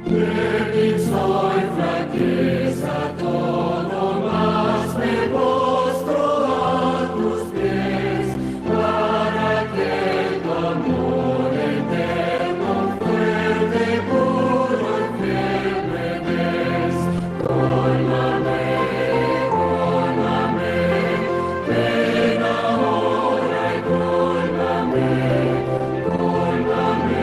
Débil soy, flaqueza, todo más me postro a tus pies, para que tu amor eterno, fuerte, puro y fiel me des. Cólmame, cólmame, ven ahora y cólmame, cólmame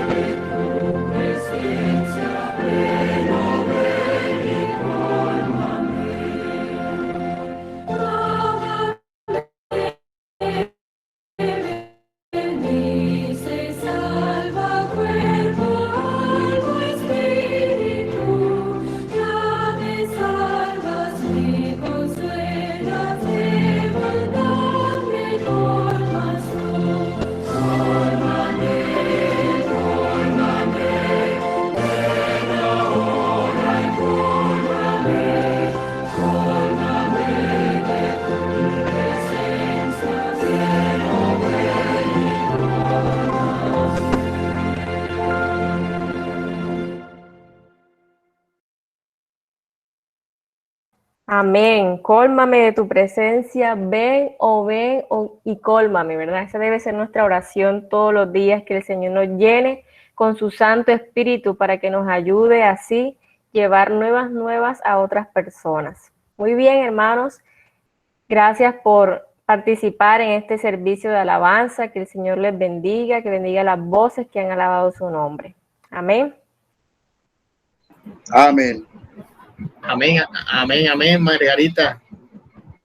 de tu presencia, ven, oh ven y cólmame. Bendice y salva cuerpo, alma, espíritu, ya me salvas, me consuelas, de bondad me colmas tú. Cólmame, cólmame, ven ahora y cólmame, cólmame de tu presencia, ven, oh ven y Amén. Cólmame de tu presencia, ven, y cólmame, ¿verdad? Esa debe ser nuestra oración todos los días, que el Señor nos llene con su Santo Espíritu para que nos ayude así llevar nuevas a otras personas. Muy bien, hermanos. Gracias por participar en este servicio de alabanza. Que el Señor les bendiga, que bendiga las voces que han alabado su nombre. Amén. Amén. Amén, amén, amén, Margarita.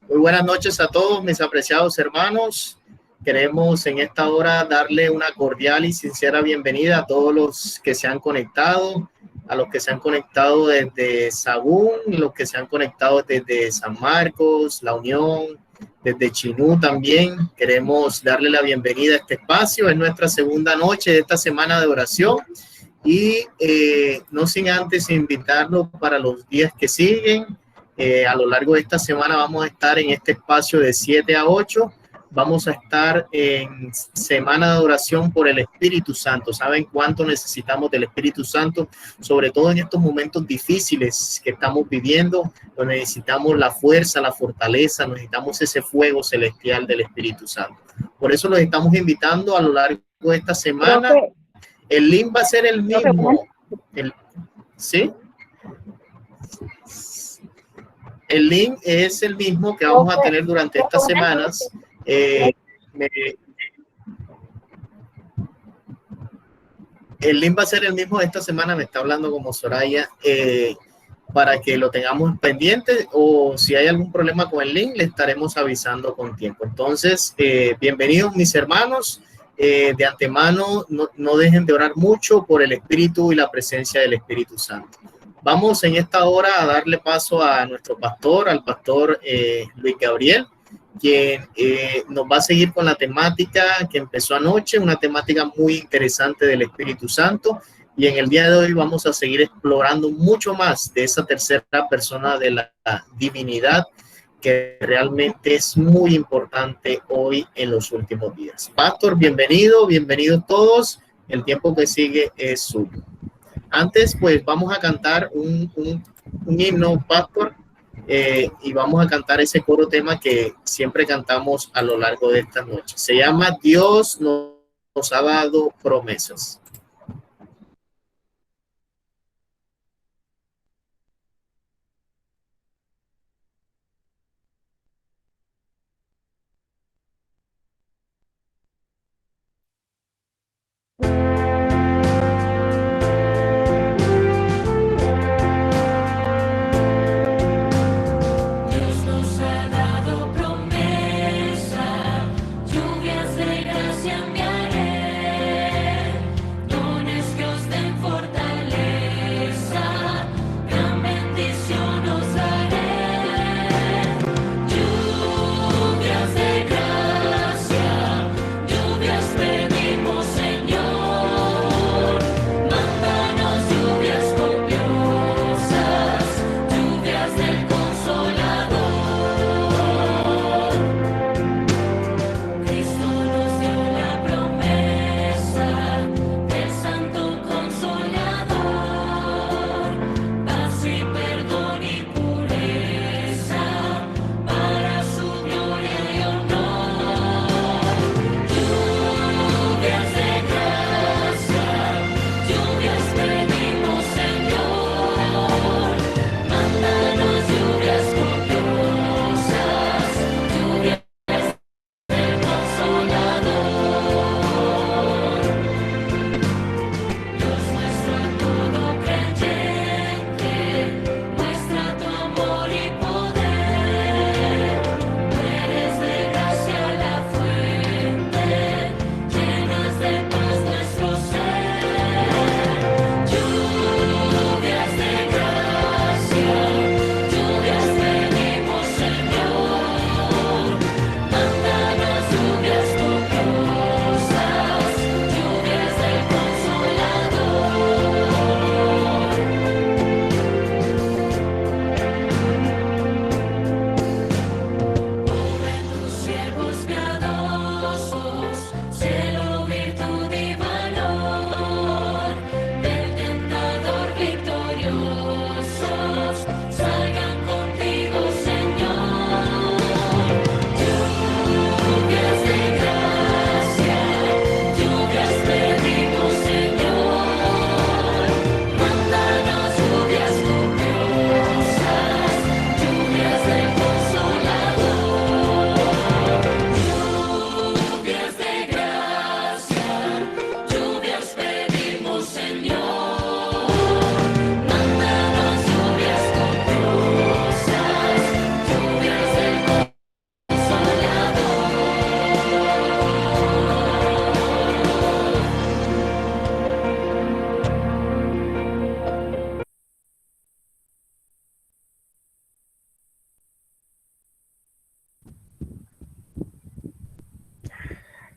Muy buenas noches a todos mis apreciados hermanos. Queremos en esta hora darle una cordial y sincera bienvenida a todos los que se han conectado, a los que se han conectado desde Sagún, los que se han conectado desde San Marcos, La Unión, desde Chinú también. Queremos darle la bienvenida a este espacio. Es nuestra segunda noche de esta semana de oración. Y no sin antes invitarlos para los días que siguen. A lo largo de esta semana vamos a estar en este espacio de 7 a 8. Vamos a estar en semana de oración por el Espíritu Santo. ¿Saben cuánto necesitamos del Espíritu Santo? Sobre todo en estos momentos difíciles que estamos viviendo, donde necesitamos la fuerza, la fortaleza, necesitamos ese fuego celestial del Espíritu Santo. Por eso los estamos invitando a lo largo de esta semana. Profe, El link va a ser el mismo. ¿Sí? El link es el mismo que vamos a tener durante estas semanas. El link va a ser el mismo de esta semana. Me está hablando como Soraya. Para que lo tengamos pendiente, o si hay algún problema con el link, le estaremos avisando con tiempo. Entonces, bienvenidos mis hermanos. De antemano, no dejen de orar mucho por el Espíritu y la presencia del Espíritu Santo. Vamos en esta hora a darle paso a nuestro pastor, al pastor Luis Gabriel, quien nos va a seguir con la temática que empezó anoche, una temática muy interesante del Espíritu Santo. Y en el día de hoy vamos a seguir explorando mucho más de esa tercera persona de la divinidad, que realmente es muy importante hoy en los últimos días. Pastor, bienvenidos todos. El tiempo que sigue es suyo. Antes, pues, vamos a cantar un himno, Pastor, y vamos a cantar ese coro tema que siempre cantamos a lo largo de esta noche. Se llama Dios nos ha dado promesas. Dios nos ha dado promesa, lluvias de gracia enviaré,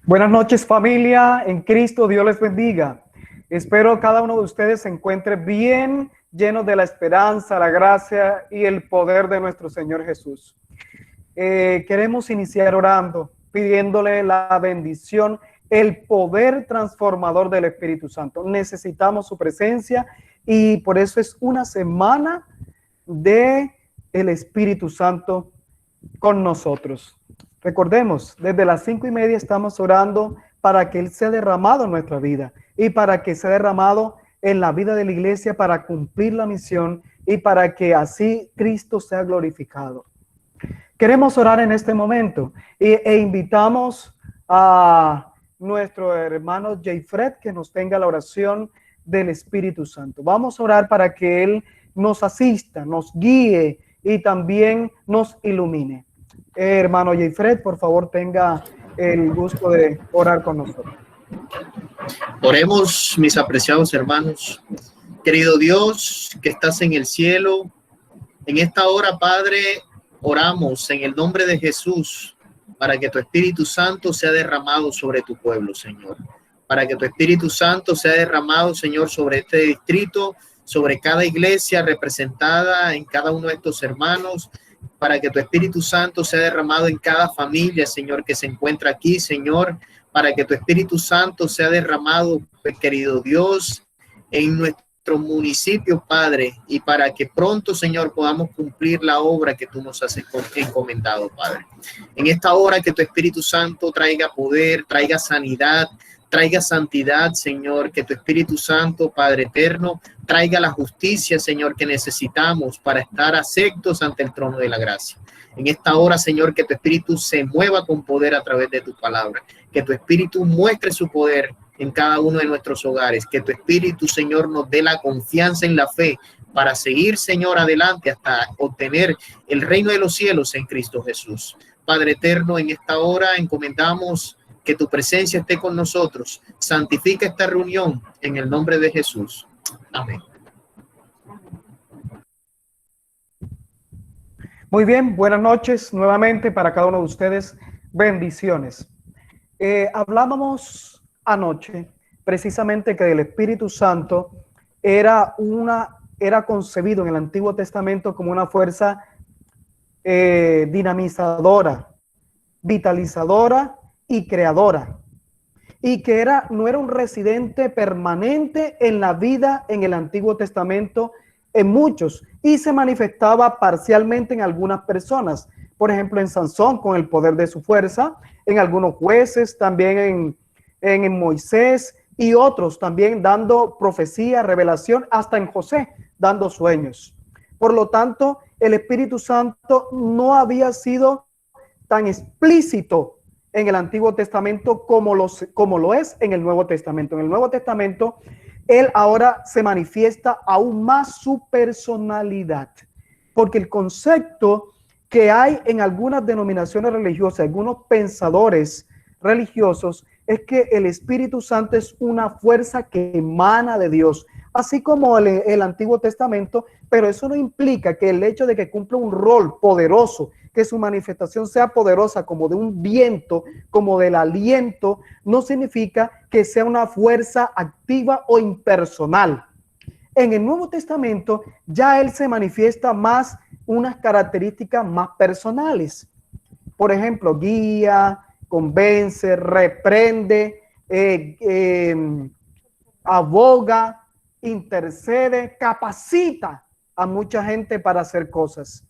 Buenas noches, familia en Cristo, Dios les bendiga. Espero cada uno de ustedes se encuentre bien, lleno de la esperanza, la gracia y el poder de nuestro Señor Jesús. Queremos iniciar orando, pidiéndole la bendición, el poder transformador del Espíritu Santo. Necesitamos su presencia y por eso es una semana de el Espíritu Santo con nosotros. Recordemos, desde las 5:30 estamos orando para que Él sea derramado en nuestra vida y para que sea derramado en la vida de la iglesia para cumplir la misión y para que así Cristo sea glorificado. Queremos orar en este momento e invitamos a nuestro hermano Jayfred que nos tenga la oración del Espíritu Santo. Vamos a orar para que Él nos asista, nos guíe y también nos ilumine. Hermano Jayfred, por favor, tenga el gusto de orar con nosotros. Oremos, mis apreciados hermanos. Querido Dios, que estás en el cielo, en esta hora, Padre, oramos en el nombre de Jesús para que tu Espíritu Santo sea derramado sobre tu pueblo, Señor. Para que tu Espíritu Santo sea derramado, Señor, sobre este distrito, sobre cada iglesia representada en cada uno de estos hermanos, para que tu Espíritu Santo sea derramado en cada familia, Señor, que se encuentra aquí, Señor, para que tu Espíritu Santo sea derramado, querido Dios, en nuestro municipio, Padre, y para que pronto, Señor, podamos cumplir la obra que tú nos has encomendado, Padre. En esta hora que tu Espíritu Santo traiga poder, traiga sanidad, traiga santidad, Señor, que tu Espíritu Santo, Padre eterno, traiga la justicia, Señor, que necesitamos para estar aceptos ante el trono de la gracia. En esta hora, Señor, que tu Espíritu se mueva con poder a través de tu palabra, que tu Espíritu muestre su poder en cada uno de nuestros hogares, que tu Espíritu, Señor, nos dé la confianza en la fe para seguir, Señor, adelante hasta obtener el reino de los cielos en Cristo Jesús. Padre eterno, en esta hora encomendamos que tu presencia esté con nosotros. Santifica esta reunión en el nombre de Jesús. Amén. Muy bien, buenas noches nuevamente para cada uno de ustedes. Bendiciones. Hablábamos anoche precisamente que el Espíritu Santo era concebido en el Antiguo Testamento como una fuerza dinamizadora, vitalizadora y creadora, y que no era un residente permanente en la vida en el Antiguo Testamento en muchos, y se manifestaba parcialmente en algunas personas, por ejemplo en Sansón con el poder de su fuerza, en algunos jueces, también en Moisés y otros también dando profecía, revelación, hasta en José dando sueños. Por lo tanto, el Espíritu Santo no había sido tan explícito en el Antiguo Testamento como lo es en el Nuevo Testamento. En el Nuevo Testamento, Él ahora se manifiesta aún más su personalidad, porque el concepto que hay en algunas denominaciones religiosas, algunos pensadores religiosos, es que el Espíritu Santo es una fuerza que emana de Dios, así como el Antiguo Testamento, pero eso no implica que el hecho de que cumpla un rol poderoso, que su manifestación sea poderosa como de un viento, como del aliento, no significa que sea una fuerza activa o impersonal. En el Nuevo Testamento ya Él se manifiesta más unas características más personales. Por ejemplo, guía, convence, reprende, aboga, intercede, capacita a mucha gente para hacer cosas.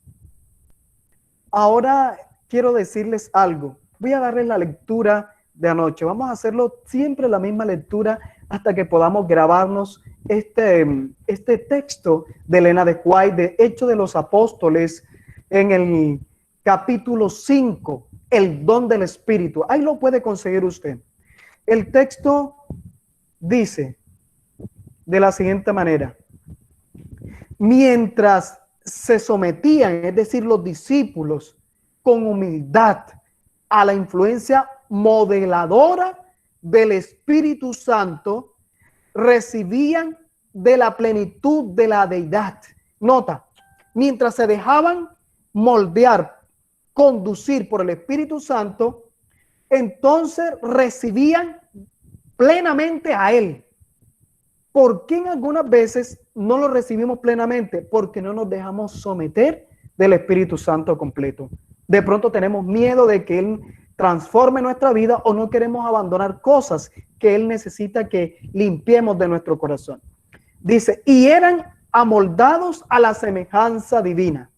Ahora quiero decirles algo. Voy a darles la lectura de anoche. Vamos a hacerlo siempre la misma lectura hasta que podamos grabarnos este texto de Elena de White, de Hechos de los Apóstoles, en el capítulo 5, el don del Espíritu. Ahí lo puede conseguir usted. El texto dice de la siguiente manera: mientras se sometían, es decir, los discípulos, con humildad a la influencia modeladora del Espíritu Santo, recibían de la plenitud de la deidad. Nota, mientras se dejaban moldear, conducir por el Espíritu Santo, entonces recibían plenamente a Él. ¿Por qué en algunas veces no lo recibimos plenamente? Porque no nos dejamos someter del Espíritu Santo completo. De pronto tenemos miedo de que Él transforme nuestra vida o no queremos abandonar cosas que Él necesita que limpiemos de nuestro corazón. Dice, y eran amoldados a la semejanza divina.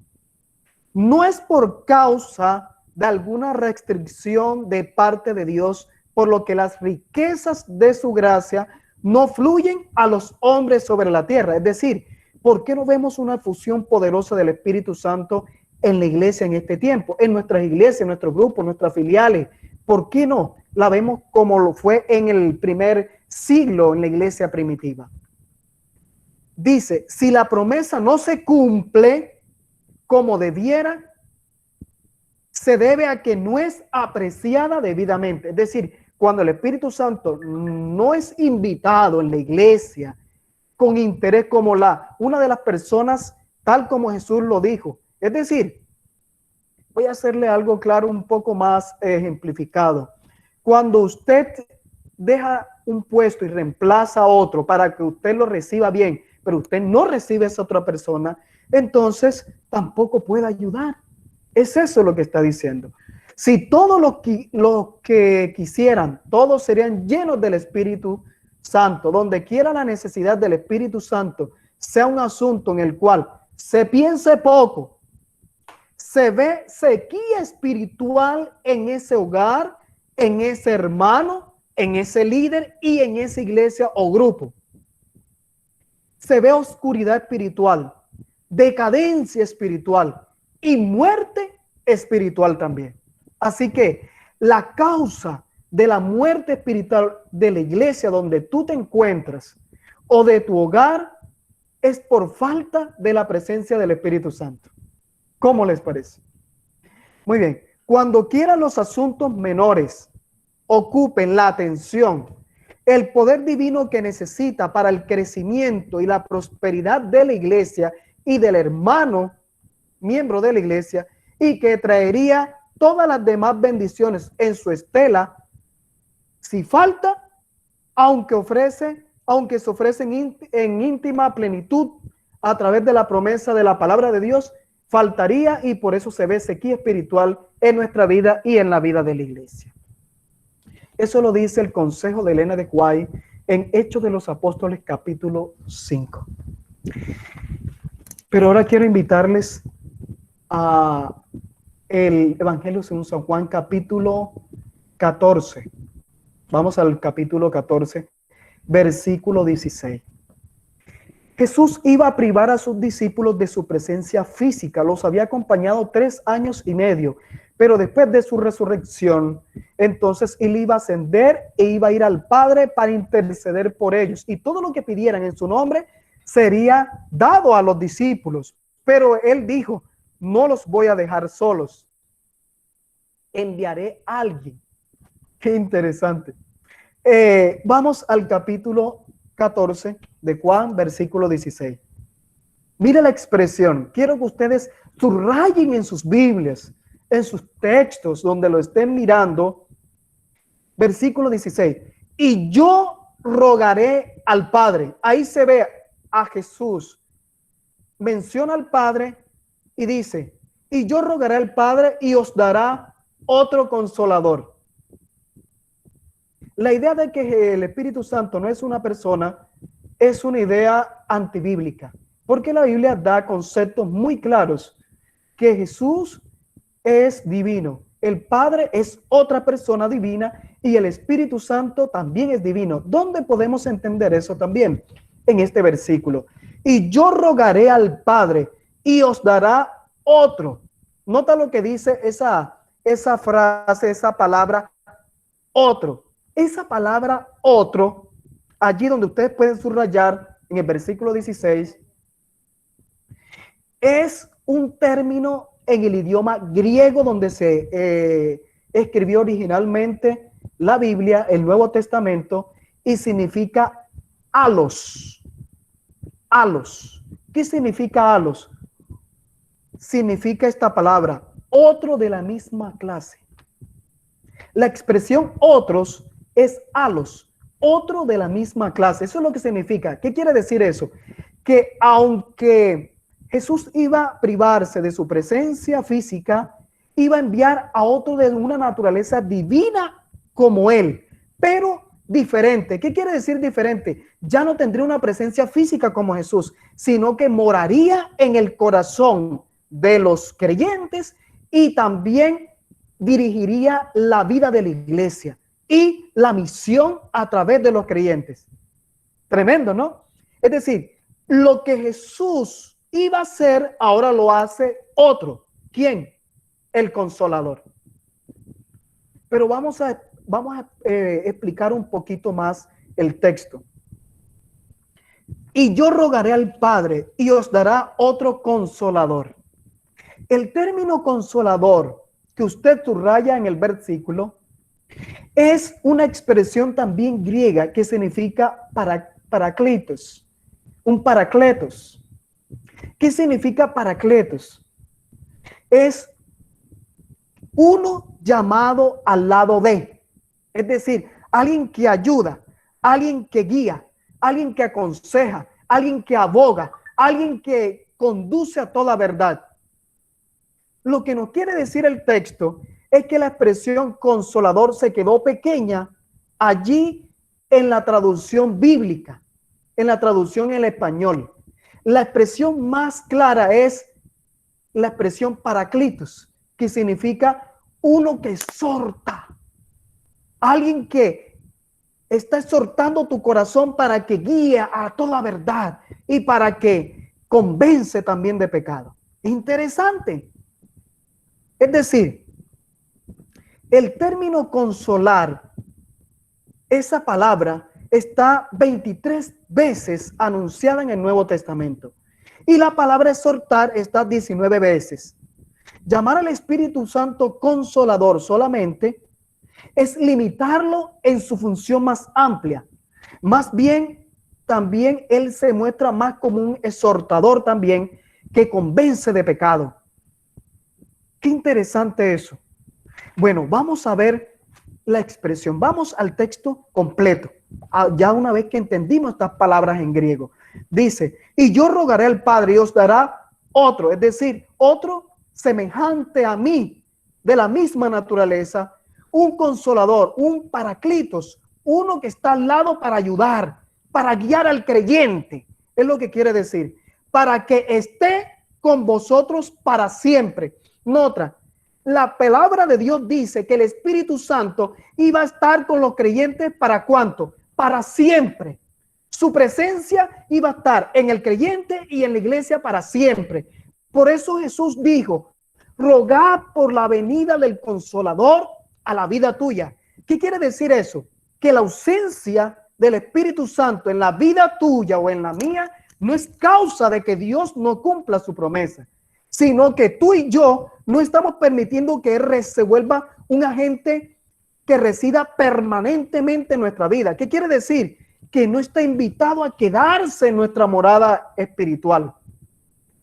No es por causa de alguna restricción de parte de Dios, por lo que las riquezas de su gracia no fluyen a los hombres sobre la tierra. Es decir, ¿por qué no vemos una fusión poderosa del Espíritu Santo en la iglesia en este tiempo? En nuestras iglesias, en nuestros grupos, en nuestras filiales. ¿Por qué no la vemos como lo fue en el primer siglo en la iglesia primitiva? Dice, si la promesa no se cumple como debiera, se debe a que no es apreciada debidamente. Es decir, cuando el Espíritu Santo no es invitado en la iglesia con interés como una de las personas, tal como Jesús lo dijo. Es decir, voy a hacerle algo claro, un poco más ejemplificado. Cuando usted deja un puesto y reemplaza a otro para que usted lo reciba bien, pero usted no recibe a esa otra persona, entonces tampoco puede ayudar. Es eso lo que está diciendo. Si todos los que quisieran, todos serían llenos del Espíritu Santo, donde quiera la necesidad del Espíritu Santo sea un asunto en el cual se piense poco, se ve sequía espiritual en ese hogar, en ese hermano, en ese líder y en esa iglesia o grupo. Se ve oscuridad espiritual, decadencia espiritual y muerte espiritual también. Así que la causa de la muerte espiritual de la iglesia donde tú te encuentras o de tu hogar es por falta de la presencia del Espíritu Santo. ¿Cómo les parece? Muy bien. Cuando quiera los asuntos menores ocupen la atención, el poder divino que necesita para el crecimiento y la prosperidad de la iglesia y del hermano miembro de la iglesia, y que traería todas las demás bendiciones en su estela, si falta, aunque se ofrecen en íntima plenitud a través de la promesa de la palabra de Dios, faltaría, y por eso se ve sequía espiritual en nuestra vida y en la vida de la iglesia. Eso lo dice el Consejo de Elena de White en Hechos de los Apóstoles capítulo 5. Pero ahora quiero invitarles a el Evangelio según San Juan capítulo 14. Vamos al capítulo 14, versículo 16. Jesús iba a privar a sus discípulos de su presencia física. Los había acompañado 3 años y medio, pero después de su resurrección, entonces él iba a ascender e iba a ir al Padre para interceder por ellos. Y todo lo que pidieran en su nombre sería dado a los discípulos. Pero él dijo, no los voy a dejar solos. Enviaré a alguien. Qué interesante. Vamos al capítulo 14 de Juan, versículo 16. Mire la expresión. Quiero que ustedes subrayen en sus Biblias, en sus textos, donde lo estén mirando. Versículo 16. Y yo rogaré al Padre. Ahí se ve a Jesús. Menciona al Padre y dice, y yo rogaré al Padre y os dará otro consolador. La idea de que el Espíritu Santo no es una persona es una idea antibíblica, porque la Biblia da conceptos muy claros que Jesús es divino, el Padre es otra persona divina y el Espíritu Santo también es divino. ¿Dónde podemos entender eso también? En este versículo. Y yo rogaré al Padre y os dará otro. Nota lo que dice esa frase, esa palabra, otro. Esa palabra otro, allí donde ustedes pueden subrayar en el versículo 16, es un término en el idioma griego donde se escribió originalmente la Biblia, el Nuevo Testamento, y significa alos. Alos. ¿Qué significa alos? Significa esta palabra, otro de la misma clase. La expresión otros es alos, otro de la misma clase. Eso es lo que significa. ¿Qué quiere decir eso? Que aunque Jesús iba a privarse de su presencia física, iba a enviar a otro de una naturaleza divina como él, pero diferente. ¿Qué quiere decir diferente? Ya no tendría una presencia física como Jesús, sino que moraría en el corazón de los creyentes y también dirigiría la vida de la iglesia y la misión a través de los creyentes. Tremendo, ¿no? Es decir, lo que Jesús iba a hacer, ahora lo hace otro. ¿Quién? El Consolador. Pero vamos a explicar un poquito más el texto. Y yo rogaré al Padre y os dará otro Consolador. El término consolador que usted subraya en el versículo es una expresión también griega que significa paracletos, un paracletos. ¿Qué significa paracletos? Es uno llamado al lado de, es decir, alguien que ayuda, alguien que guía, alguien que aconseja, alguien que aboga, alguien que conduce a toda verdad. Lo que nos quiere decir el texto es que la expresión consolador se quedó pequeña allí en la traducción bíblica, en la traducción en español. La expresión más clara es la expresión paraclitos, que significa uno que exhorta, alguien que está exhortando tu corazón para que guíe a toda verdad y para que convence también de pecado. Interesante. Es decir, el término consolar, esa palabra está 23 veces anunciada en el Nuevo Testamento y la palabra exhortar está 19 veces. Llamar al Espíritu Santo consolador solamente es limitarlo en su función más amplia. Más bien, también él se muestra más como un exhortador también que convence de pecado. Qué interesante eso. Bueno, vamos a ver la expresión. Vamos al texto completo. Ya una vez que entendimos estas palabras en griego. Dice, y yo rogaré al Padre y os dará otro, es decir, otro semejante a mí, de la misma naturaleza, un consolador, un paraclitos, uno que está al lado para ayudar, para guiar al creyente. Es lo que quiere decir. Para que esté con vosotros para siempre. Nota, la palabra de Dios dice que el Espíritu Santo iba a estar con los creyentes ¿para cuánto? Para siempre. Su presencia iba a estar en el creyente y en la iglesia para siempre. Por eso Jesús dijo, rogad por la venida del Consolador a la vida tuya. ¿Qué quiere decir eso? Que la ausencia del Espíritu Santo en la vida tuya o en la mía no es causa de que Dios no cumpla su promesa, sino que tú y yo no estamos permitiendo que Él se vuelva un agente que resida permanentemente en nuestra vida. ¿Qué quiere decir? Que no está invitado a quedarse en nuestra morada espiritual.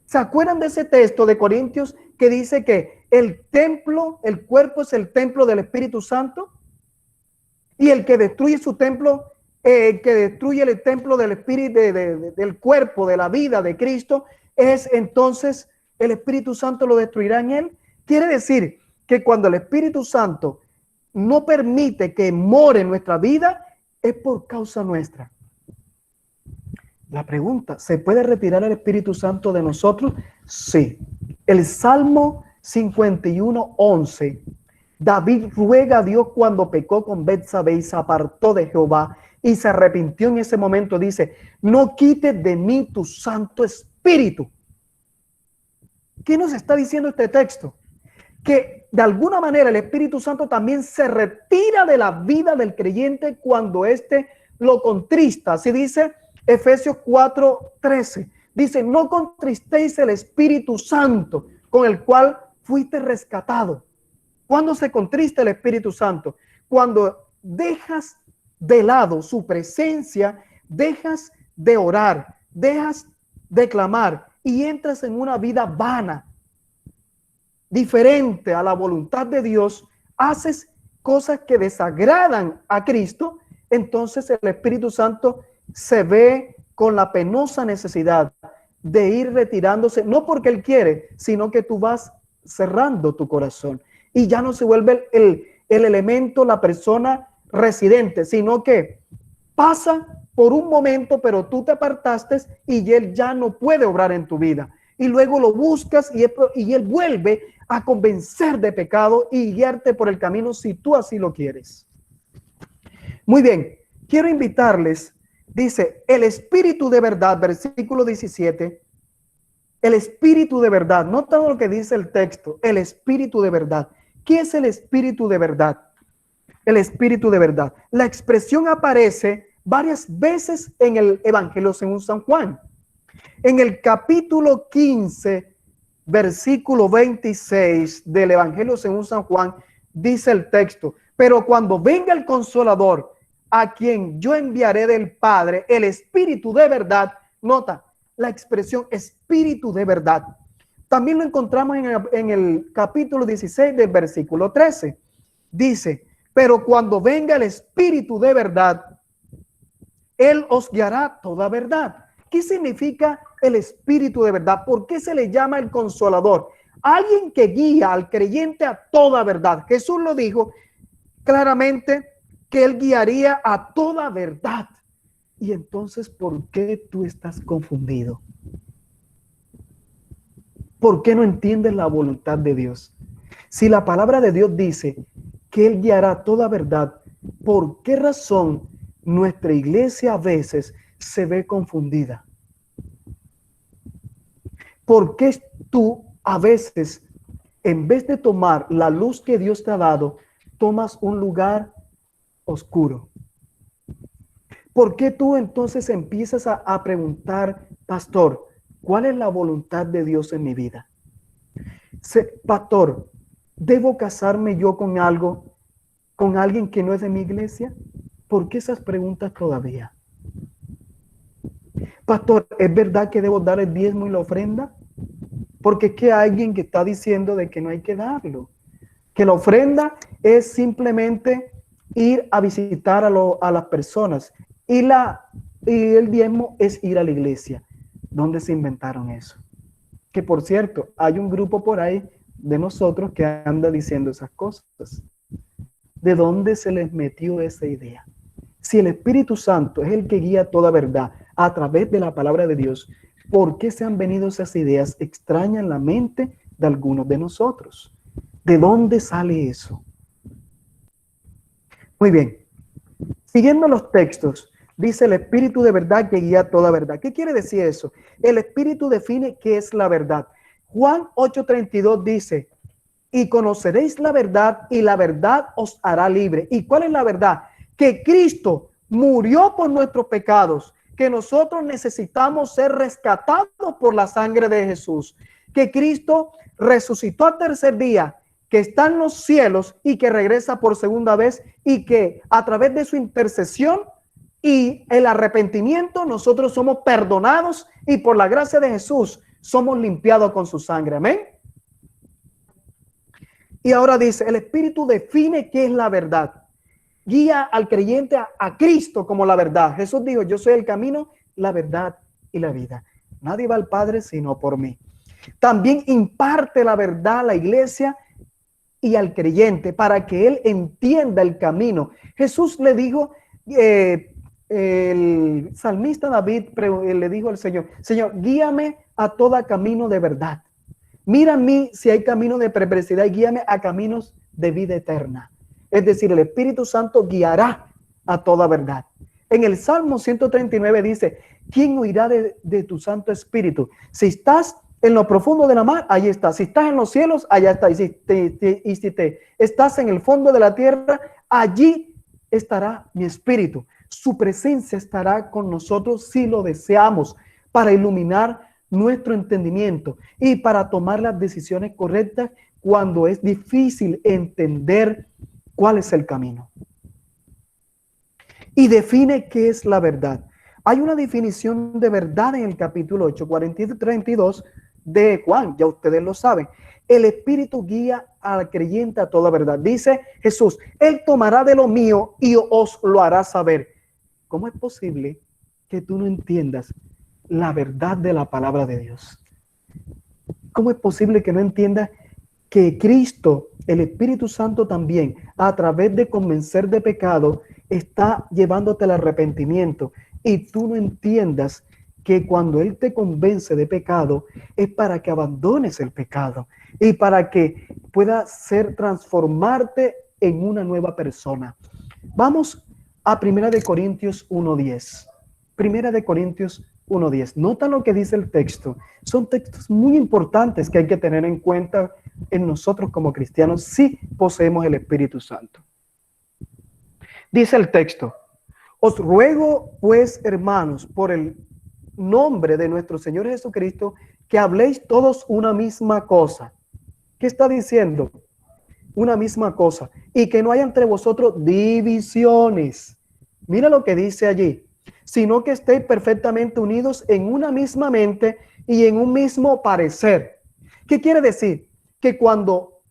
¿Se acuerdan de ese texto de Corintios que dice que el templo, el cuerpo es el templo del Espíritu Santo? Y el que destruye su templo, que destruye el templo del Espíritu, del cuerpo, de la vida de Cristo, es entonces el Espíritu Santo lo destruirá en él. Quiere decir que cuando el Espíritu Santo no permite que more en nuestra vida, es por causa nuestra. La pregunta, ¿se puede retirar el Espíritu Santo de nosotros? Sí. El Salmo 51:11, David ruega a Dios cuando pecó con Betsabé y se apartó de Jehová y se arrepintió en ese momento. Dice, no quites de mí tu Santo Espíritu. ¿Qué nos está diciendo este texto? Que de alguna manera el Espíritu Santo también se retira de la vida del creyente cuando éste lo contrista. Así dice Efesios 4:13. Dice, no contristéis el Espíritu Santo con el cual fuiste rescatado. ¿Cuándo se contrista el Espíritu Santo? Cuando dejas de lado su presencia, dejas de orar, dejas de clamar y entras en una vida vana, diferente a la voluntad de Dios, haces cosas que desagradan a Cristo, entonces el Espíritu Santo se ve con la penosa necesidad de ir retirándose, no porque Él quiere, sino que tú vas cerrando tu corazón y ya no se vuelve el elemento, la persona residente, sino que pasa por un momento, pero tú te apartaste y Él ya no puede obrar en tu vida. Y luego lo buscas y Él vuelve a convencer de pecado y guiarte por el camino si tú así lo quieres. Muy bien, quiero invitarles, dice, el Espíritu de verdad, versículo 17, el Espíritu de verdad, nota lo que dice el texto, el Espíritu de verdad. ¿Qué es el Espíritu de verdad? El Espíritu de verdad. La expresión aparece varias veces en el Evangelio según San Juan. En el capítulo 15, versículo 26 del Evangelio según San Juan, dice el texto, pero cuando venga el Consolador, a quien yo enviaré del Padre, el Espíritu de verdad, nota la expresión Espíritu de verdad. También lo encontramos en el capítulo 16 del versículo 13. Dice, pero cuando venga el Espíritu de verdad, Él os guiará toda verdad. ¿Qué significa el Espíritu de verdad? ¿Por qué se le llama el Consolador? Alguien que guía al creyente a toda verdad. Jesús lo dijo claramente que Él guiaría a toda verdad. Y entonces, ¿por qué tú estás confundido? ¿Por qué no entiendes la voluntad de Dios? Si la palabra de Dios dice que Él guiará toda verdad, ¿por qué razón nuestra iglesia a veces se ve confundida? ¿Por qué tú a veces, en vez de tomar la luz que Dios te ha dado, tomas un lugar oscuro? ¿Por qué tú entonces empiezas a preguntar, pastor, ¿cuál es la voluntad de Dios en mi vida? Pastor, ¿debo casarme yo con alguien que no es de mi iglesia? ¿Por qué esas preguntas todavía? Pastor, ¿es verdad que debo dar el diezmo y la ofrenda? Porque es que hay alguien que está diciendo de que no hay que darlo. Que la ofrenda es simplemente ir a visitar a las personas. Y el diezmo es ir a la iglesia. ¿Dónde se inventaron eso? Que por cierto, hay un grupo por ahí de nosotros que anda diciendo esas cosas. ¿De dónde se les metió esa idea? Si el Espíritu Santo es el que guía toda verdad a través de la palabra de Dios, ¿por qué se han venido esas ideas extrañas en la mente de algunos de nosotros? ¿De dónde sale eso? Muy bien. Siguiendo los textos, dice el Espíritu de verdad que guía toda verdad. ¿Qué quiere decir eso? El Espíritu define qué es la verdad. Juan 8:32 dice, y conoceréis la verdad y la verdad os hará libre. ¿Y cuál es la verdad? Que Cristo murió por nuestros pecados, que nosotros necesitamos ser rescatados por la sangre de Jesús, que Cristo resucitó al tercer día, que está en los cielos y que regresa por segunda vez y que a través de su intercesión y el arrepentimiento nosotros somos perdonados y por la gracia de Jesús somos limpiados con su sangre. Amén. Y ahora dice, el Espíritu define qué es la verdad. Guía al creyente a Cristo como la verdad. Jesús dijo, yo soy el camino, la verdad y la vida. Nadie va al Padre sino por mí. También imparte la verdad a la iglesia y al creyente para que él entienda el camino. Jesús le dijo, el salmista David le dijo al Señor, Señor, guíame a todo camino de verdad. Mira a mí si hay camino de perversidad y guíame a caminos de vida eterna. Es decir, el Espíritu Santo guiará a toda verdad. En el Salmo 139 dice, ¿quién huirá de tu Santo Espíritu? Si estás en lo profundo de la mar, ahí está. Si estás en los cielos, allá está. Y si estás en el fondo de la tierra, allí estará mi Espíritu. Su presencia estará con nosotros si lo deseamos, para iluminar nuestro entendimiento y para tomar las decisiones correctas cuando es difícil entender cuál es el camino. Y define qué es la verdad. Hay una definición de verdad en el capítulo 8, 42, de Juan, ya ustedes lo saben. El Espíritu guía al creyente a toda verdad. Dice Jesús, Él tomará de lo mío y os lo hará saber. ¿Cómo es posible que tú no entiendas la verdad de la palabra de Dios? ¿Cómo es posible que no entiendas que Cristo, el Espíritu Santo también, a través de convencer de pecado, está llevándote al arrepentimiento? Y tú no entiendas que cuando Él te convence de pecado, es para que abandones el pecado y para que pueda transformarte en una nueva persona. Vamos a 1 Corintios 1:10. 1 Corintios 1:10. Nota lo que dice el texto. Son textos muy importantes que hay que tener en cuenta en nosotros como cristianos si poseemos el Espíritu Santo. Dice el texto: os ruego pues, hermanos, por el nombre de nuestro Señor Jesucristo, que habléis todos una misma cosa. ¿Qué está diciendo? Una misma cosa. Y que no haya entre vosotros divisiones. Mira lo que dice allí. Sino que estéis perfectamente unidos en una misma mente y en un mismo parecer. ¿Qué quiere decir? Que cuando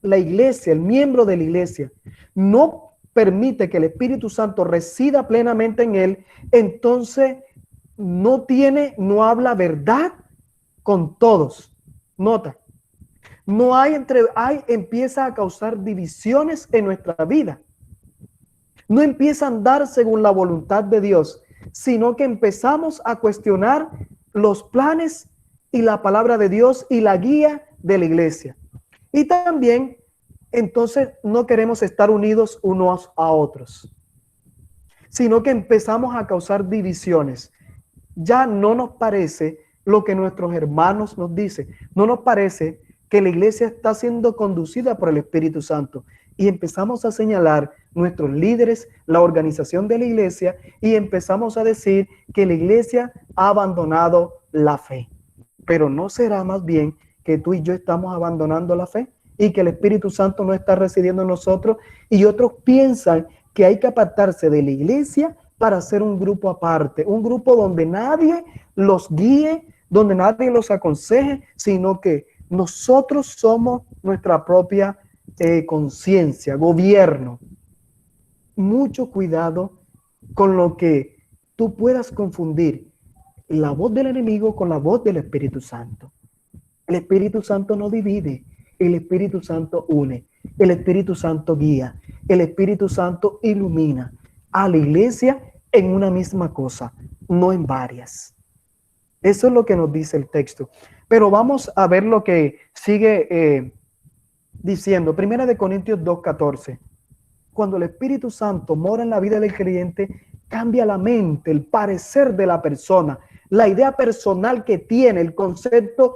la iglesia, el miembro de la iglesia, no permite que el Espíritu Santo resida plenamente en él, entonces no habla verdad con todos. Nota, empieza a causar divisiones en nuestra vida. No empieza a andar según la voluntad de Dios, sino que empezamos a cuestionar los planes y la palabra de Dios y la guía de la iglesia. Y también, entonces, no queremos estar unidos unos a otros, sino que empezamos a causar divisiones. Ya no nos parece lo que nuestros hermanos nos dicen. No nos parece que la iglesia está siendo conducida por el Espíritu Santo. Y empezamos a señalar nuestros líderes, la organización de la iglesia, y empezamos a decir que la iglesia ha abandonado la fe. Pero ¿no será más bien que tú y yo estamos abandonando la fe y que el Espíritu Santo no está residiendo en nosotros? Y otros piensan que hay que apartarse de la iglesia para hacer un grupo aparte, un grupo donde nadie los guíe, donde nadie los aconseje, sino que nosotros somos nuestra propia conciencia, gobierno. Mucho cuidado con lo que tú puedas confundir la voz del enemigo con la voz del Espíritu Santo. El Espíritu Santo no divide, el Espíritu Santo une, el Espíritu Santo guía, el Espíritu Santo ilumina a la iglesia en una misma cosa, no en varias. Eso es lo que nos dice el texto. Pero vamos a ver lo que sigue diciendo. 1 Corintios 2:14. Cuando el Espíritu Santo mora en la vida del creyente, cambia la mente, el parecer de la persona, la idea personal que tiene, el concepto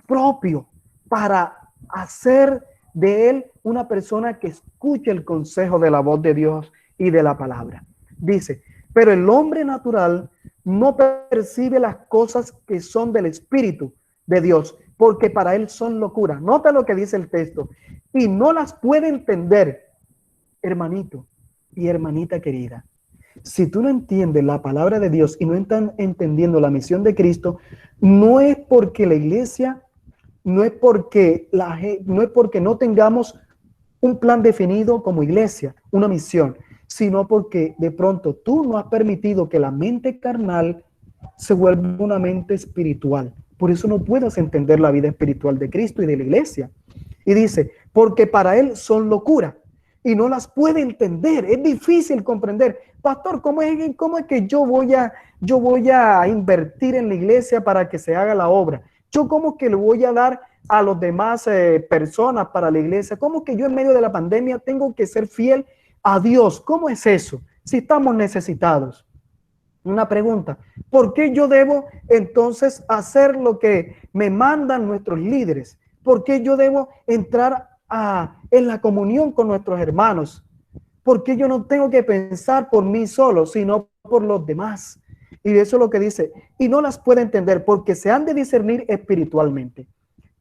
propio, para hacer de él una persona que escuche el consejo de la voz de Dios y de la palabra. Dice, pero el hombre natural no percibe las cosas que son del Espíritu de Dios, porque para él son locura. Nota lo que dice el texto. Y no las puede entender, hermanito y hermanita querida. Si tú no entiendes la palabra de Dios y no estás entendiendo la misión de Cristo, no es porque la iglesia, no es porque no tengamos un plan definido como iglesia, una misión, sino porque de pronto tú no has permitido que la mente carnal se vuelva una mente espiritual. Por eso no puedes entender la vida espiritual de Cristo y de la iglesia. Y dice, porque para él son locura y no las puede entender. Es difícil comprender. Pastor, ¿cómo es que yo voy a invertir en la iglesia para que se haga la obra? ¿Yo cómo que le voy a dar a los demás personas para la iglesia? ¿Cómo que yo en medio de la pandemia tengo que ser fiel a Dios? ¿Cómo es eso? Si estamos necesitados. Una pregunta, ¿por qué yo debo entonces hacer lo que me mandan nuestros líderes? ¿Por qué yo debo entrar en la comunión con nuestros hermanos? ¿Por qué yo no tengo que pensar por mí solo, sino por los demás? Y eso es lo que dice, y no las puede entender porque se han de discernir espiritualmente.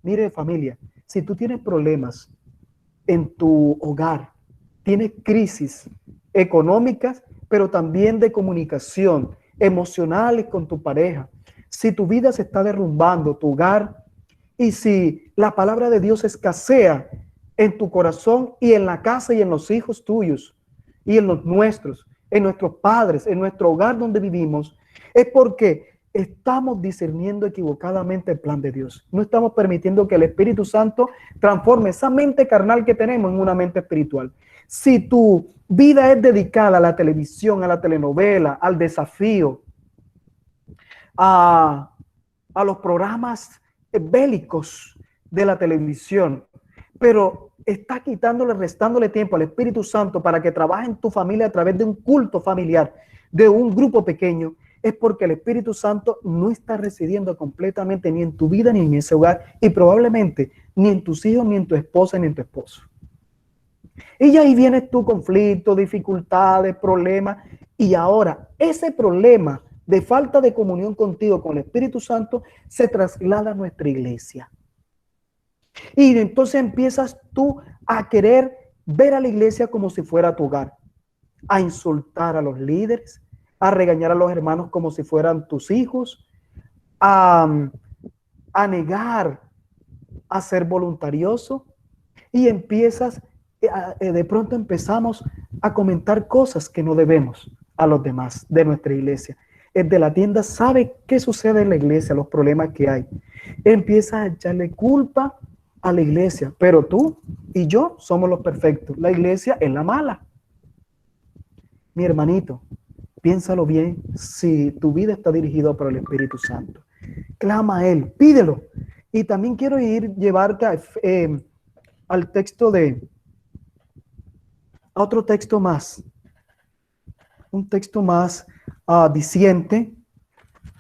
Mire, familia, si tú tienes problemas en tu hogar, tienes crisis económicas, pero también de comunicación, emocionales con tu pareja, si tu vida se está derrumbando, tu hogar, y si la palabra de Dios escasea en tu corazón y en la casa y en los hijos tuyos y en los nuestros, en nuestros padres, en nuestro hogar donde vivimos, es porque estamos discerniendo equivocadamente el plan de Dios. No estamos permitiendo que el Espíritu Santo transforme esa mente carnal que tenemos en una mente espiritual. Si tu vida es dedicada a la televisión, a la telenovela, al desafío, a los programas bélicos de la televisión, pero está quitándole, restándole tiempo al Espíritu Santo para que trabaje en tu familia a través de un culto familiar, de un grupo pequeño, es porque el Espíritu Santo no está residiendo completamente ni en tu vida ni en ese hogar, y probablemente ni en tus hijos, ni en tu esposa, ni en tu esposo. Y ahí viene tu conflicto, dificultades, problemas, y ahora ese problema de falta de comunión contigo, con el Espíritu Santo, se traslada a nuestra iglesia. Y entonces empiezas tú a querer ver a la iglesia como si fuera tu hogar, a insultar a los líderes, a regañar a los hermanos como si fueran tus hijos, a negar a ser voluntarioso, y empiezas, de pronto empezamos a comentar cosas que no debemos a los demás de nuestra iglesia. El de la tienda sabe qué sucede en la iglesia, los problemas que hay. Empieza a echarle culpa a la iglesia, pero tú y yo somos los perfectos. La iglesia es la mala. Mi hermanito, piénsalo bien. Si tu vida está dirigida por el Espíritu Santo, clama a Él, pídelo. Y también quiero llevarte al texto a otro texto más, un texto más diciente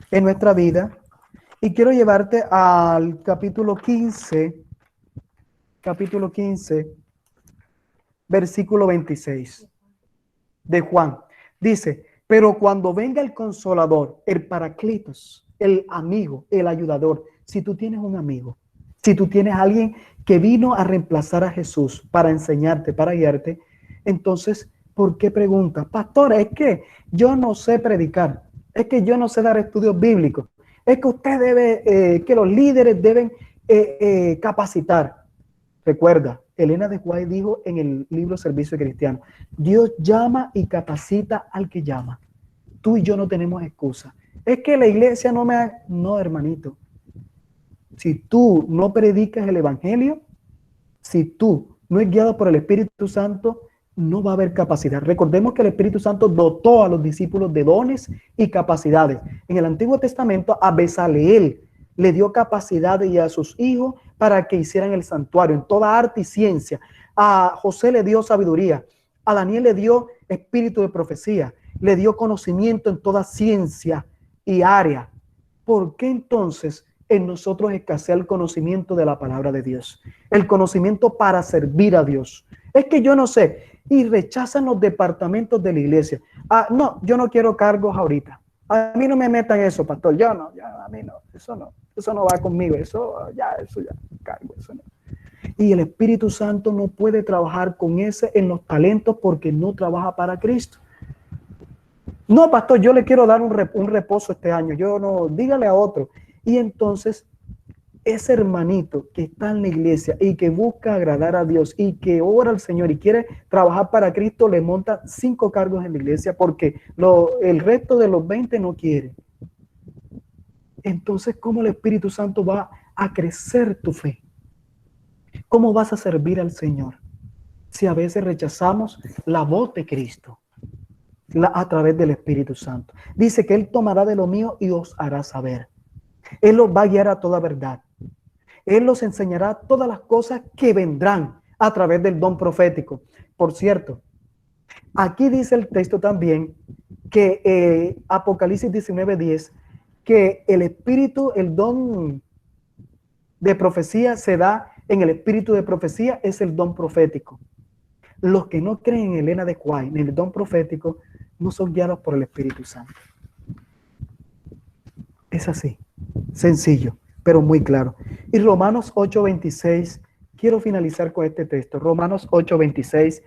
en nuestra vida, y quiero llevarte al capítulo 15, versículo 26 de Juan. Dice: pero cuando venga el Consolador, el Paracletos, el amigo, el ayudador, si tú tienes un amigo, si tú tienes a alguien que vino a reemplazar a Jesús para enseñarte, para guiarte, entonces, ¿por qué pregunta? Pastor, es que yo no sé predicar, es que yo no sé dar estudios bíblicos, es que usted debe, que los líderes deben capacitar. Recuerda, Elena de White dijo en el libro Servicio Cristiano: Dios llama y capacita al que llama. Tú y yo no tenemos excusa. Es que la iglesia no me... No, hermanito. Si tú no predicas el evangelio, si tú no es guiado por el Espíritu Santo, no va a haber capacidad. Recordemos que el Espíritu Santo dotó a los discípulos de dones y capacidades. En el Antiguo Testamento a Bezaleel le dio capacidad y a sus hijos para que hicieran el santuario en toda arte y ciencia. A José le dio sabiduría. A Daniel le dio espíritu de profecía. Le dio conocimiento en toda ciencia y área. ¿Por qué entonces en nosotros escasea el conocimiento de la palabra de Dios? El conocimiento para servir a Dios. Es que yo no sé. Y rechazan los departamentos de la iglesia. No, yo no quiero cargos ahorita. A mí no me metan eso, pastor. Yo no, ya, a mí no. Eso no va conmigo. Eso ya, cargo, eso no. Y el Espíritu Santo no puede trabajar con ese en los talentos porque no trabaja para Cristo. No, pastor, yo le quiero dar un reposo este año. Yo no, dígale a otro. Y entonces, ese hermanito que está en la iglesia y que busca agradar a Dios y que ora al Señor y quiere trabajar para Cristo, le monta 5 cargos en la iglesia porque el resto de los 20 no quiere. Entonces, ¿cómo el Espíritu Santo va a crecer tu fe? ¿Cómo vas a servir al Señor si a veces rechazamos la voz de Cristo a través del Espíritu Santo? Dice que Él tomará de lo mío y os hará saber. Él los va a guiar a toda verdad. Él los enseñará todas las cosas que vendrán a través del don profético. Por cierto, aquí dice el texto también que Apocalipsis 19:10, que el espíritu, el don de profecía se da en el espíritu de profecía, es el don profético. Los que no creen en Elena de White, en el don profético, no son guiados por el Espíritu Santo. Es así, sencillo, pero muy claro. Y Romanos 8:26, quiero finalizar con este texto. Romanos 8:26,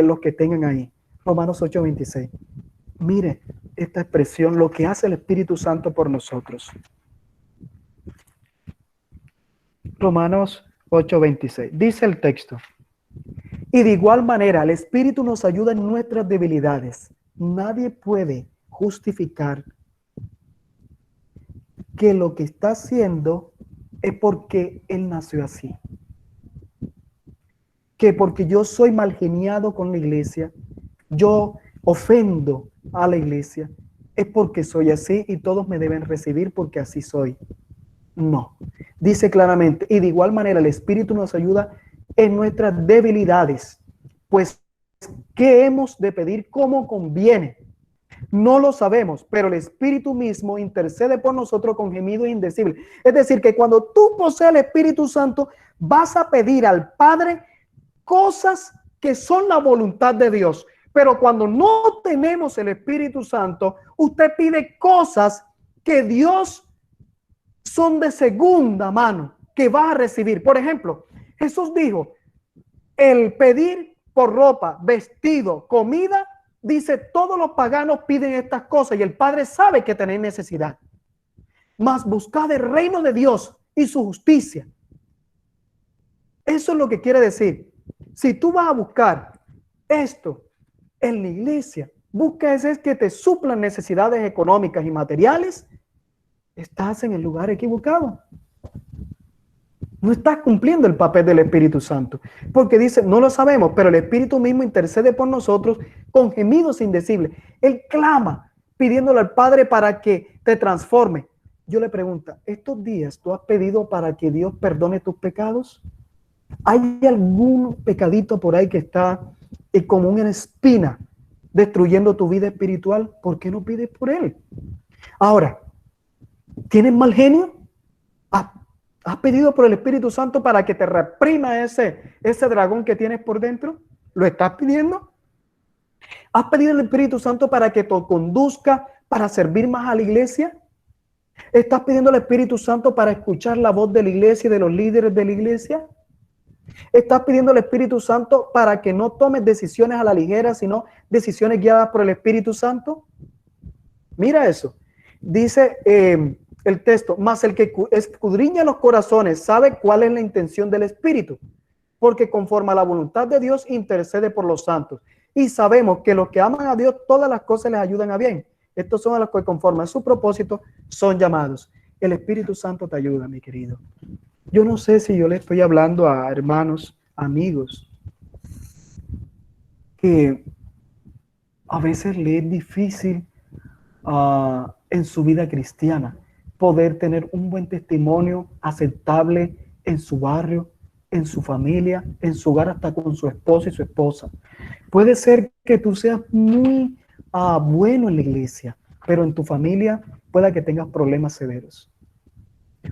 los que tengan ahí. Romanos 8:26. Mire, esta expresión, lo que hace el Espíritu Santo por nosotros. Romanos 8:26. Dice el texto: y de igual manera, el Espíritu nos ayuda en nuestras debilidades. Nadie puede justificar que lo que está haciendo es porque él nació así. Que porque yo soy mal geniado con la iglesia, yo ofendo a la iglesia, es porque soy así y todos me deben recibir porque así soy. No. Dice claramente, y de igual manera el Espíritu nos ayuda en nuestras debilidades, pues ¿qué hemos de pedir como conviene? No lo sabemos, pero el Espíritu mismo intercede por nosotros con gemidos indecibles. Es decir, que cuando tú posees el Espíritu Santo, vas a pedir al Padre cosas que son la voluntad de Dios. Pero cuando no tenemos el Espíritu Santo, usted pide cosas que Dios son de segunda mano, que vas a recibir. Por ejemplo, Jesús dijo, el pedir por ropa, vestido, comida, dice, todos los paganos piden estas cosas y el Padre sabe que tenéis necesidad. Mas buscad el reino de Dios y su justicia. Eso es lo que quiere decir. Si tú vas a buscar esto en la iglesia, busca es que te suplan necesidades económicas y materiales, estás en el lugar equivocado. No estás cumpliendo el papel del Espíritu Santo. Porque dice, no lo sabemos, pero el Espíritu mismo intercede por nosotros con gemidos indecibles. Él clama pidiéndole al Padre para que te transforme. Yo le pregunto, ¿estos días tú has pedido para que Dios perdone tus pecados? ¿Hay algún pecadito por ahí que está como una espina destruyendo tu vida espiritual? ¿Por qué no pides por él? Ahora, ¿tienes mal genio? ¿Has pedido por el Espíritu Santo para que te reprima ese dragón que tienes por dentro? ¿Lo estás pidiendo? ¿Has pedido el Espíritu Santo para que te conduzca para servir más a la iglesia? ¿Estás pidiendo al Espíritu Santo para escuchar la voz de la iglesia y de los líderes de la iglesia? ¿Estás pidiendo al Espíritu Santo para que no tomes decisiones a la ligera, sino decisiones guiadas por el Espíritu Santo? Mira eso. Dice el texto, mas el que escudriña los corazones sabe cuál es la intención del Espíritu, porque conforme a la voluntad de Dios intercede por los santos. Y sabemos que los que aman a Dios, todas las cosas les ayudan a bien. Estos son a los que conforme a su propósito son llamados. El Espíritu Santo te ayuda, mi querido. Yo no sé si yo le estoy hablando a hermanos, amigos, que a veces le es difícil en su vida cristiana poder tener un buen testimonio aceptable en su barrio, en su familia, en su hogar, hasta con su esposo y su esposa. Puede ser que tú seas muy bueno en la iglesia, pero en tu familia pueda que tengas problemas severos.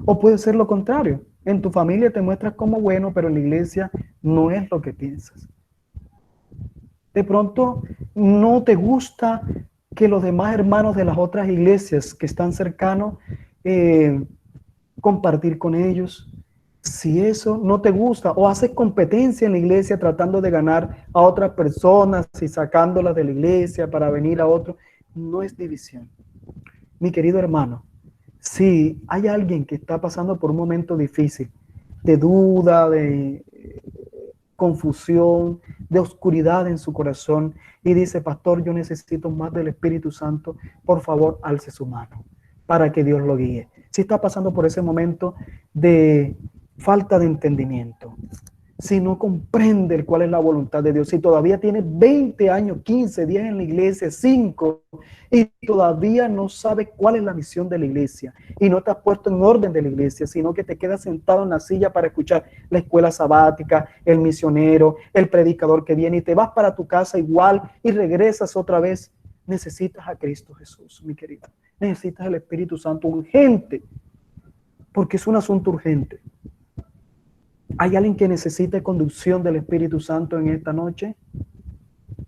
O puede ser lo contrario. En tu familia te muestras como bueno, pero en la iglesia no es lo que piensas. De pronto no te gusta que los demás hermanos de las otras iglesias que están cercanos, compartir con ellos. Si eso no te gusta, o haces competencia en la iglesia tratando de ganar a otras personas y sacándolas de la iglesia para venir a otro, no es división. Mi querido hermano, si hay alguien que está pasando por un momento difícil, de duda, de confusión, de oscuridad en su corazón, y dice, pastor, yo necesito más del Espíritu Santo, por favor, alce su mano para que Dios lo guíe. Si está pasando por ese momento de falta de entendimiento, si no comprende cuál es la voluntad de Dios, si todavía tiene 20 años, 15, 10 en la iglesia, 5, y todavía no sabe cuál es la misión de la iglesia, y no te has puesto en orden de la iglesia, sino que te quedas sentado en la silla para escuchar la escuela sabática, el misionero, el predicador que viene, y te vas para tu casa igual y regresas otra vez, necesitas a Cristo Jesús, mi querido. Necesitas el Espíritu Santo urgente, porque es un asunto urgente. ¿Hay alguien que necesite conducción del Espíritu Santo en esta noche?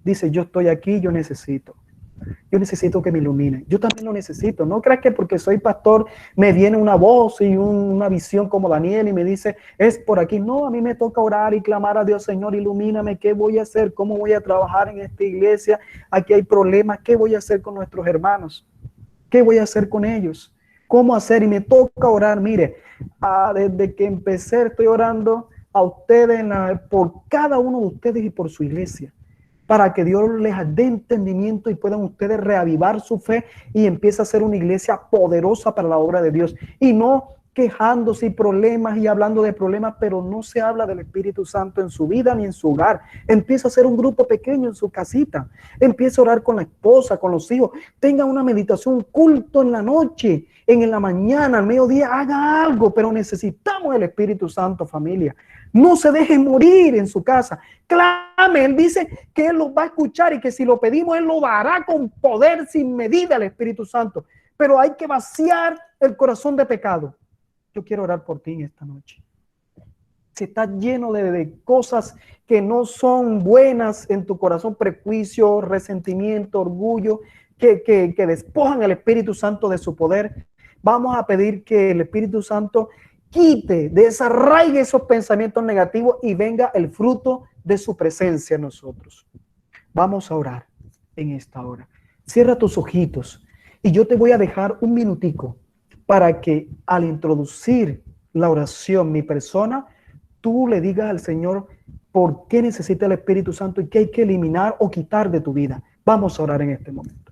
Dice, yo estoy aquí, yo necesito. Yo necesito que me ilumine. Yo también lo necesito. No creas que porque soy pastor me viene una voz y una visión como Daniel y me dice, es por aquí. No, a mí me toca orar y clamar a Dios, Señor, ilumíname. ¿Qué voy a hacer? ¿Cómo voy a trabajar en esta iglesia? Aquí hay problemas. ¿Qué voy a hacer con nuestros hermanos? ¿Qué voy a hacer con ellos? ¿Cómo hacer? Y me toca orar. Mire, desde que empecé estoy orando a ustedes, por cada uno de ustedes y por su iglesia, para que Dios les dé entendimiento y puedan ustedes reavivar su fe y empiece a ser una iglesia poderosa para la obra de Dios. Y no quejándose y problemas y hablando de problemas, pero no se habla del Espíritu Santo en su vida ni en su hogar. Empieza a hacer un grupo pequeño en su casita. Empieza a orar con la esposa, con los hijos. Tenga una meditación, un culto en la noche, en la mañana, al mediodía. Haga algo, pero necesitamos el Espíritu Santo, familia. No se deje morir en su casa. Clame, Él dice que Él los va a escuchar y que si lo pedimos, Él lo dará con poder sin medida al Espíritu Santo. Pero hay que vaciar el corazón de pecado. Yo quiero orar por ti en esta noche. Si estás lleno de cosas que no son buenas en tu corazón, prejuicio, resentimiento, orgullo, que despojan al Espíritu Santo de su poder, vamos a pedir que el Espíritu Santo quite, desarraigue esos pensamientos negativos y venga el fruto de su presencia en nosotros. Vamos a orar en esta hora. Cierra tus ojitos y yo te voy a dejar un minutico para que al introducir la oración, mi persona, tú le digas al Señor por qué necesita el Espíritu Santo y qué hay que eliminar o quitar de tu vida. Vamos a orar en este momento.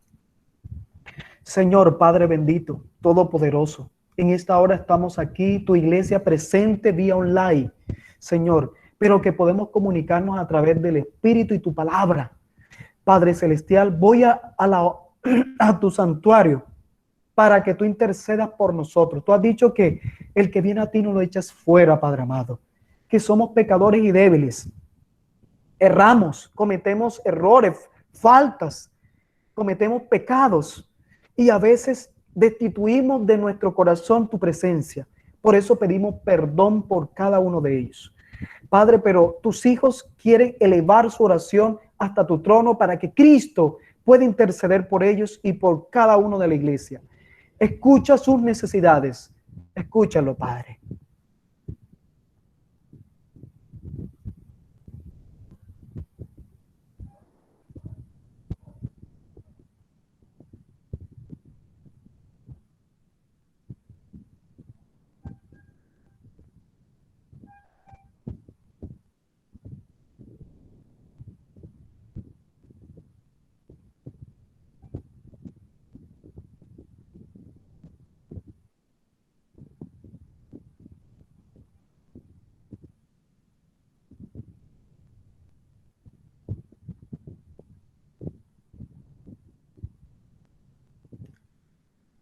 Señor Padre bendito, todopoderoso, en esta hora estamos aquí, tu iglesia presente vía online, Señor, pero que podemos comunicarnos a través del Espíritu y tu palabra. Padre celestial, voy a tu santuario para que tú intercedas por nosotros. Tú has dicho que el que viene a ti no lo echas fuera, Padre amado, que somos pecadores y débiles. Erramos, cometemos errores, faltas, cometemos pecados y a veces destituimos de nuestro corazón tu presencia. Por eso pedimos perdón por cada uno de ellos. Padre, pero tus hijos quieren elevar su oración hasta tu trono para que Cristo pueda interceder por ellos y por cada uno de la iglesia. Escucha sus necesidades. Escúchalo, Padre.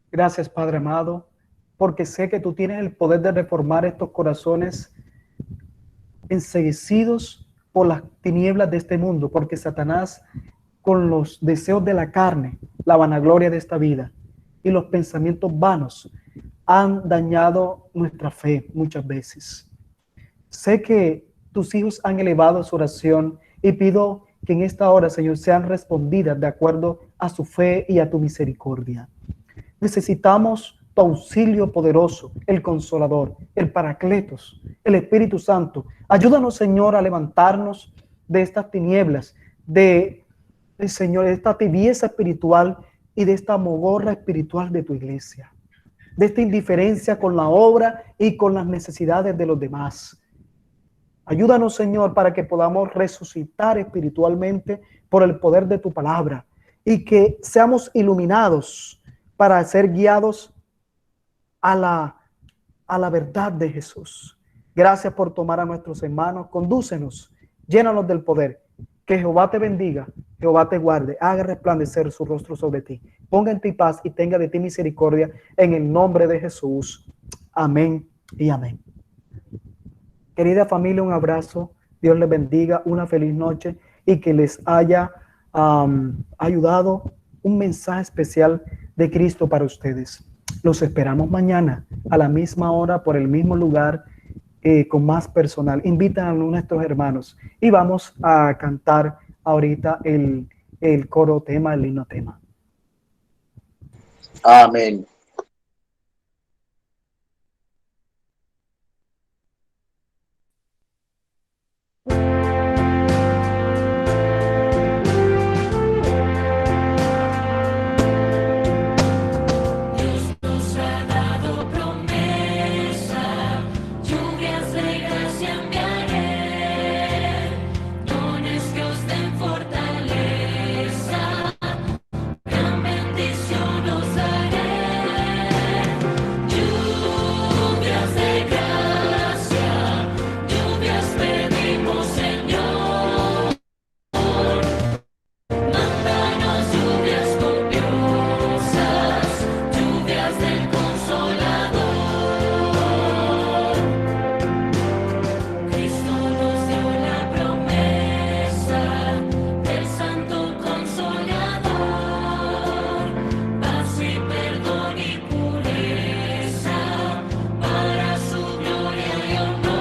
Gracias, Padre amado, porque sé que tú tienes el poder de reformar estos corazones enceguecidos por las tinieblas de este mundo, porque Satanás, con los deseos de la carne, la vanagloria de esta vida y los pensamientos vanos, han dañado nuestra fe muchas veces. Sé que tus hijos han elevado su oración y pido que en esta hora, Señor, sean respondidas de acuerdo a su fe y a tu misericordia. Necesitamos tu auxilio poderoso, el Consolador, el Paracletos, el Espíritu Santo. Ayúdanos, Señor, a levantarnos de estas tinieblas, Señor, de esta tibieza espiritual y de esta mogorra espiritual de tu iglesia, de esta indiferencia con la obra y con las necesidades de los demás. Ayúdanos, Señor, para que podamos resucitar espiritualmente por el poder de tu palabra y que seamos iluminados para ser guiados a la verdad de Jesús. Gracias por tomar a nuestros hermanos, condúcenos, llénanos del poder. Que Jehová te bendiga, Jehová te guarde, haga resplandecer su rostro sobre ti, ponga en ti paz y tenga de ti misericordia en el nombre de Jesús. Amén y amén. Querida familia, un abrazo, Dios les bendiga, una feliz noche y que les haya ayudado un mensaje especial de Cristo para ustedes. Los esperamos mañana a la misma hora por el mismo lugar con más personal. Invitan a nuestros hermanos y vamos a cantar ahorita el coro tema, el himno tema. Amén. Dios nos ha dado promesa, lluvias de gracia enviaré, dones que os den fortaleza, gran bendición os daré. Lluvias de gracia, lluvias pedimos, Señor. Mándanos lluvias copiosas, lluvias del Consolador. Cristo nos dio la promesa del Santo Consolador, paz y perdón y pureza para su gloria y honor.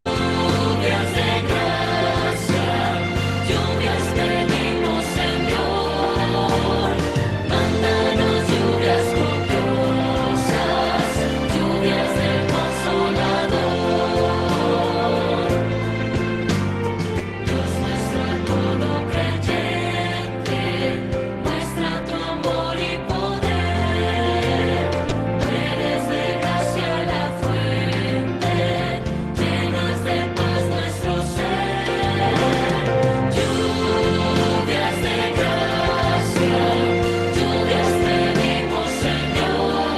Lluvias de gracia, lluvias pedimos, Señor. Mándanos lluvias copiosas, lluvias del Consolador. Dios nuestro a todo creyente, muestra tu amor y poder. Eres de gracia la fuente, llenas de paz nuestro ser. Lluvias de gracia, lluvias pedimos, Señor.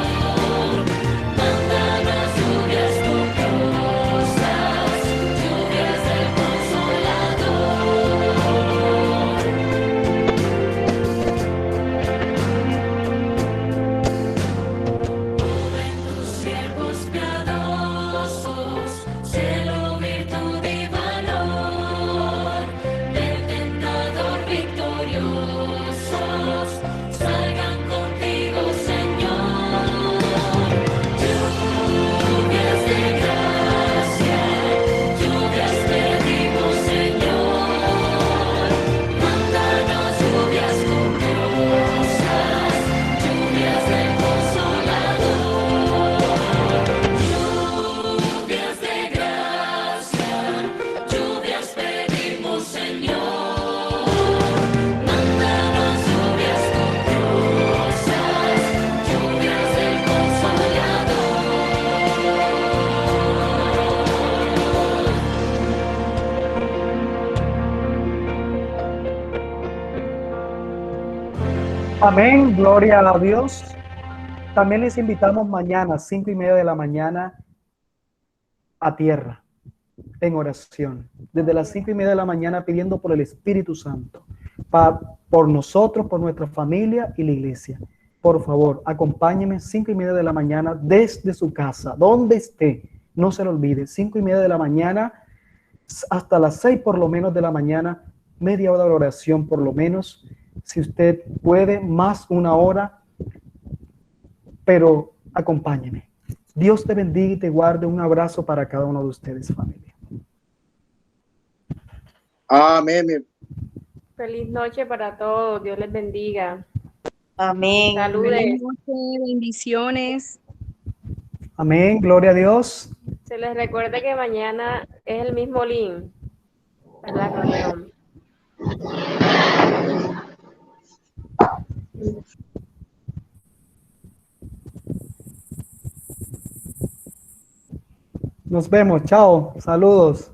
Mándanos lluvias copiosas, lluvias del Consolador. Ven tus siervos piadosos, cielo, virtud y valor, del tentador victoriosos, salgan contigo, Señor. Lluvias de gracia, lluvias pedimos, Señor. Mándanos lluvias copiosas, lluvias del Consolador. Lluvias de gracia, lluvias pedimos, Señor. Mándanos lluvias copiosas, lluvias del Consolador. Amén, gloria a Dios. También les invitamos mañana, 5:30 de la mañana, a tierra, en oración. Desde las 5:30 de la mañana pidiendo por el Espíritu Santo, por nosotros, por nuestra familia y la iglesia. Por favor, acompáñenme 5:30 de la mañana desde su casa, donde esté. No se lo olvide, 5:30 de la mañana hasta las 6 por lo menos de la mañana, media hora de oración por lo menos. Si usted puede, más una hora, pero acompáñeme. Dios te bendiga y te guarde. Un abrazo para cada uno de ustedes, familia. Amén. Feliz noche para todos. Dios les bendiga. Amén. Saludes. Feliz noche, bendiciones. Amén, gloria a Dios. Se les recuerda que mañana es el mismo link para la reunión. Nos vemos, chao, saludos.